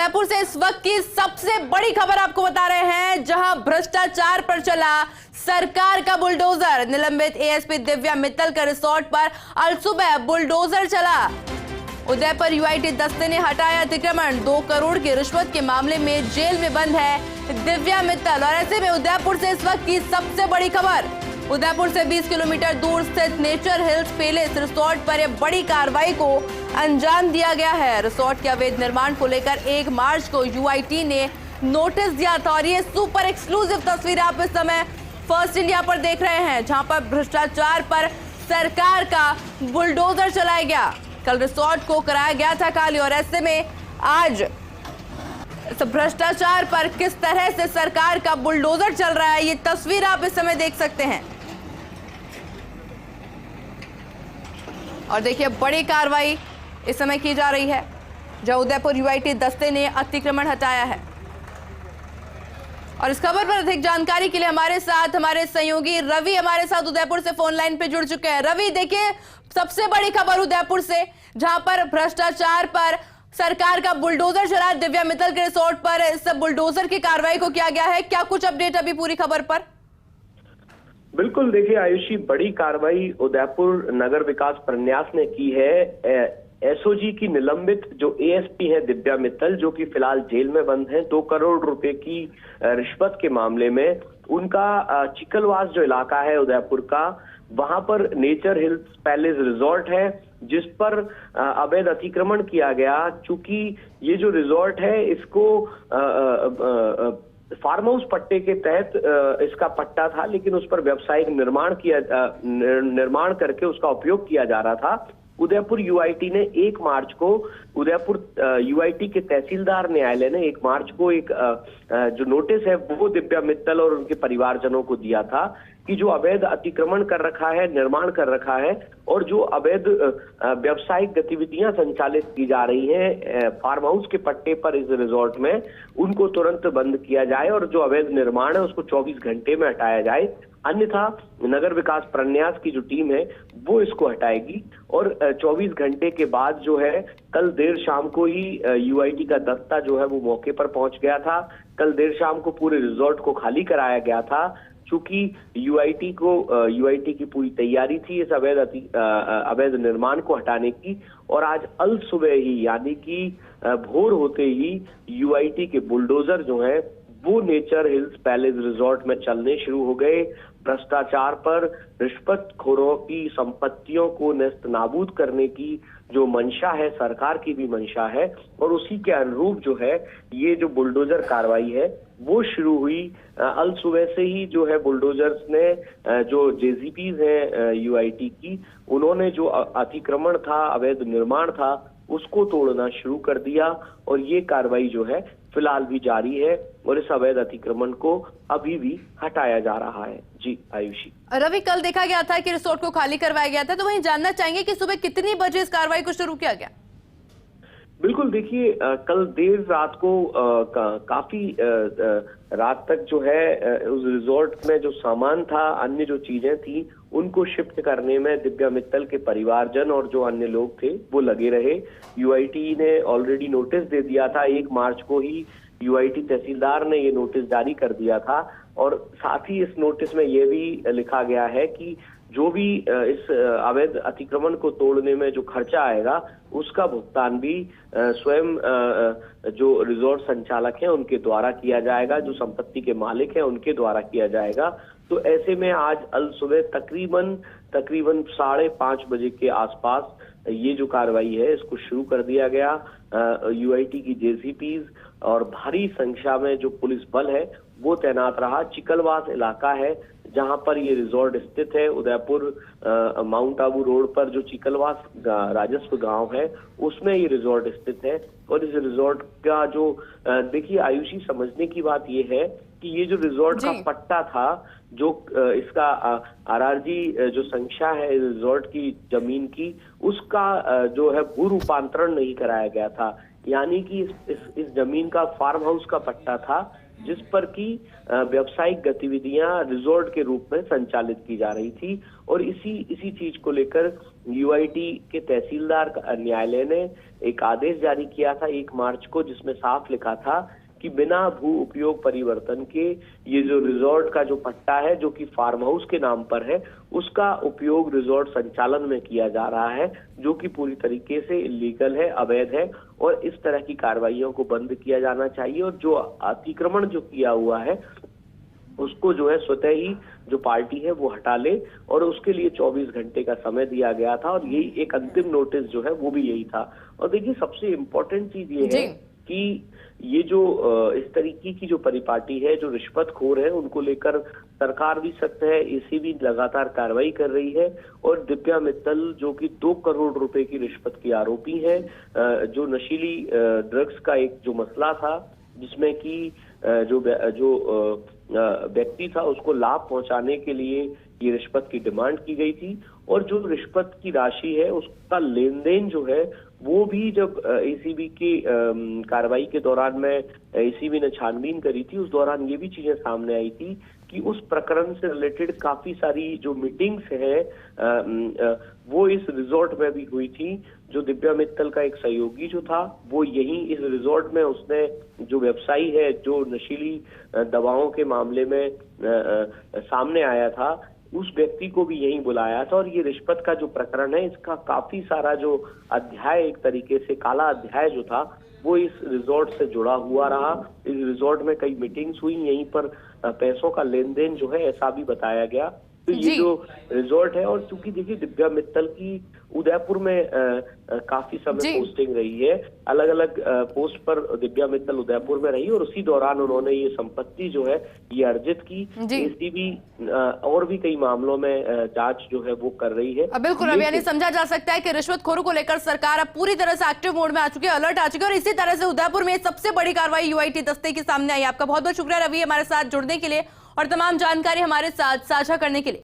उदयपुर से इस वक्त की सबसे बड़ी खबर आपको बता रहे हैं, जहां भ्रष्टाचार पर चला सरकार का बुलडोजर। निलंबित एएसपी दिव्या मित्तल का रिसोर्ट पर अलसुबह बुलडोजर चला। उदयपुर यूआईटी दस्ते ने हटाया अतिक्रमण। 2 करोड़ की रिश्वत के मामले में जेल में बंद है दिव्या मित्तल। और ऐसे में उदयपुर से इस वक्त की सबसे बड़ी खबर, उदयपुर से 20 किलोमीटर दूर स्थित नेचर हिल्स पैलेस रिसोर्ट पर यह बड़ी कार्रवाई को अंजाम दिया गया है। रिसोर्ट के अवैध निर्माण को लेकर 1 मार्च को यूआईटी ने नोटिस दिया था। और ये सुपर एक्सक्लूसिव तस्वीर आप इस समय फर्स्ट इंडिया पर देख रहे हैं, जहां पर भ्रष्टाचार पर सरकार का बुलडोजर चलाया गया। कल रिसोर्ट को कराया गया था खाली, और ऐसे में आज भ्रष्टाचार पर किस तरह से सरकार का बुलडोजर चल रहा है, ये तस्वीर आप इस समय देख सकते हैं। और देखिए, बड़ी कार्रवाई इस समय की जा रही है, जहां उदयपुर यूआईटी दस्ते ने अतिक्रमण हटाया है। और इस खबर पर अधिक जानकारी के लिए हमारे साथ हमारे सहयोगी रवि हमारे साथ उदयपुर से फोन लाइन पे जुड़ चुके हैं। रवि, देखिए, सबसे बड़ी खबर उदयपुर से, जहां पर भ्रष्टाचार पर सरकार का बुलडोजर चला। दिव्या मित्तल के रिसोर्ट पर इस बुलडोजर की कार्रवाई को किया गया है। क्या कुछ अपडेट अभी पूरी खबर पर? बिल्कुल, देखिए आयुषी, बड़ी कार्रवाई उदयपुर नगर विकास प्रन्यास ने की है। एसओजी की निलंबित जो एएसपी है दिव्या मित्तल, जो कि फिलहाल जेल में बंद है 2 करोड़ रुपए की रिश्वत के मामले में, उनका चिकलवास जो इलाका है उदयपुर का, वहां पर नेचर हिल्स पैलेस रिजॉर्ट है, जिस पर अवैध अतिक्रमण किया गया। चूंकि ये जो रिजॉर्ट है, इसको फार्म हाउस पट्टे के तहत इसका पट्टा था, लेकिन उस पर व्यावसायिक निर्माण करके उसका उपयोग किया जा रहा था। उदयपुर यूआईटी ने 1 मार्च को, उदयपुर यूआईटी के तहसीलदार न्यायालय ने 1 मार्च को एक जो नोटिस है वो दिव्या मित्तल और उनके परिवारजनों को दिया था कि जो अवैध अतिक्रमण कर रखा है, निर्माण कर रखा है, और जो अवैध व्यावसायिक गतिविधियां संचालित की जा रही हैं फार्म हाउस के पट्टे पर इस रिजॉर्ट में, उनको तुरंत बंद किया जाए और जो अवैध निर्माण है उसको 24 घंटे में हटाया जाए। अन्यथा नगर विकास प्रन्यास की जो टीम है वो इसको हटाएगी। और 24 घंटे के बाद जो है, कल देर शाम को ही यूआईटी का दस्ता जो है वो मौके पर पहुंच गया था। कल देर शाम को पूरे रिजॉर्ट को खाली कराया गया था, चूंकि यूआईटी की पूरी तैयारी थी इस अवैध निर्माण को हटाने की। और आज अल सुबह ही, यानी कि भोर होते ही, यूआईटी के बुलडोजर जो है वो नेचर हिल्स पैलेस रिजॉर्ट में चलने शुरू हो गए। भ्रष्टाचार पर, रिश्वतखोरों की संपत्तियों को नेस्त नाबूद करने की जो मंशा है, सरकार की भी मंशा है, और उसी के अनुरूप जो है ये जो बुलडोजर कार्रवाई है वो शुरू हुई। अल सुबह से ही जो है बुलडोजर्स ने, जो जेसीपीज हैं यूआईटी की, उन्होंने जो अतिक्रमण था, अवैध निर्माण था, उसको तोड़ना शुरू कर दिया। और ये कार्रवाई जो है फिलहाल भी जारी है, और इस अवैध अतिक्रमण को अभी भी हटाया जा रहा है। जी आयुषी। रवि, कल देखा गया था कि रिसोर्ट को खाली करवाया गया था, तो वहीं जानना चाहेंगे कि सुबह कितनी बजे इस कार्रवाई को शुरू किया गया? बिल्कुल, देखिए, कल देर रात को काफी रात तक जो है उस रिजॉर्ट में जो सामान था, अन्य जो चीजें थी, उनको शिफ्ट करने में दिव्या मित्तल के परिवारजन और जो अन्य लोग थे वो लगे रहे। यूआईटी ने ऑलरेडी नोटिस दे दिया था, 1 मार्च को ही यूआईटी तहसीलदार ने ये नोटिस जारी कर दिया था। और साथ ही इस नोटिस में ये भी लिखा गया है कि जो भी इस अवैध अतिक्रमण को तोड़ने में जो खर्चा आएगा, उसका भुगतान भी स्वयं जो रिजॉर्ट संचालक हैं उनके द्वारा किया जाएगा, जो संपत्ति के मालिक हैं उनके द्वारा किया जाएगा। तो ऐसे में आज अल सुबह तकरीबन 5:30 बजे के आसपास ये जो कार्रवाई है इसको शुरू कर दिया गया। यूआईटी की जेसीपीज और भारी संख्या में जो पुलिस बल है वो तैनात रहा। चिकलवास इलाका है जहां पर ये रिजॉर्ट स्थित है, उदयपुर माउंट आबू रोड पर जो चिकलवास राजस्व गांव है उसमें ये रिजॉर्ट स्थित है। और इस रिजॉर्ट का जो देखिए आयुषी, समझने की बात ये है कि ये जो रिजॉर्ट का पट्टा था, जो इसका आरआरजी जो संख्या है रिजॉर्ट की जमीन की, उसका जो है भू रूपांतरण नहीं कराया गया था। यानी कि इस जमीन का फार्म हाउस का पट्टा था, जिस पर की व्यावसायिक गतिविधियां रिजॉर्ट के रूप में संचालित की जा रही थी। और इसी चीज को लेकर यूआईटी के तहसीलदार न्यायालय ने एक आदेश जारी किया था 1 मार्च को, जिसमें साफ लिखा था कि बिना भू उपयोग परिवर्तन के ये जो रिजॉर्ट का जो पट्टा है, जो कि फार्म हाउस के नाम पर है, उसका उपयोग रिजॉर्ट संचालन में किया जा रहा है, जो कि पूरी तरीके से इलीगल है, अवैध है। और इस तरह की कार्रवाइयों को बंद किया जाना चाहिए। और जो अतिक्रमण जो किया हुआ है उसको जो है स्वतः ही जो पार्टी है वो हटा ले, और उसके लिए 24 घंटे का समय दिया गया था। और यही एक अंतिम नोटिस जो है वो भी यही था। और देखिए, सबसे इम्पोर्टेंट चीज ये है कि ये जो इस तरीके की जो परिपाटी है, जो रिश्वतखोर है, उनको लेकर सरकार भी सख्त है, एसीबी लगातार कार्रवाई कर रही है। और दिव्या मित्तल जो कि 2 करोड़ रुपए की रिश्वत की आरोपी है, जो नशीली ड्रग्स का एक जो मसला था, जिसमें कि जो व्यक्ति था उसको लाभ पहुंचाने के लिए ये रिश्वत की डिमांड की गई थी। और जो रिश्वत की राशि है उसका लेन देन जो है वो भी जब एसीबी की कार्रवाई के दौरान में एसीबी ने छानबीन करी थी, उस दौरान ये भी चीजें सामने आई थी कि उस प्रकरण से रिलेटेड काफी सारी जो मीटिंग्स है वो इस रिजॉर्ट में भी हुई थी। जो दिव्या मित्तल का एक सहयोगी जो था वो यही इस रिजॉर्ट में, उसने जो व्यवसायी है जो नशीली दवाओं के मामले में सामने आया था, उस व्यक्ति को भी यहीं बुलाया था। और ये रिश्वत का जो प्रकरण है, इसका काफी सारा जो अध्याय, एक तरीके से काला अध्याय जो था, वो इस रिजॉर्ट से जुड़ा हुआ रहा। इस रिजॉर्ट में कई मीटिंग्स हुई, यहीं पर पैसों का लेन देन जो है ऐसा भी बताया गया। तो ये जो रिजॉर्ट है, और चूंकि देखिए दिव्या मित्तल की उदयपुर में काफी समय पोस्टिंग रही है, अलग अलग पोस्ट पर दिव्या मित्तल उदयपुर में रही, और उसी दौरान उन्होंने ये संपत्ति जो है ये अर्जित की। एसीबी और भी कई मामलों में जांच जो है वो कर रही है। बिल्कुल, अब यानी समझा जा सकता है कि रिश्वतखोरों को लेकर सरकार अब पूरी तरह से एक्टिव मोड में आ चुकी है, अलर्ट आ चुकी है। और इसी तरह से उदयपुर में सबसे बड़ी कार्रवाई यूआईटी दस्ते की सामने आई। आपका बहुत बहुत शुक्रिया रवि, हमारे साथ जुड़ने के लिए और तमाम जानकारी हमारे साथ साझा करने के लिए।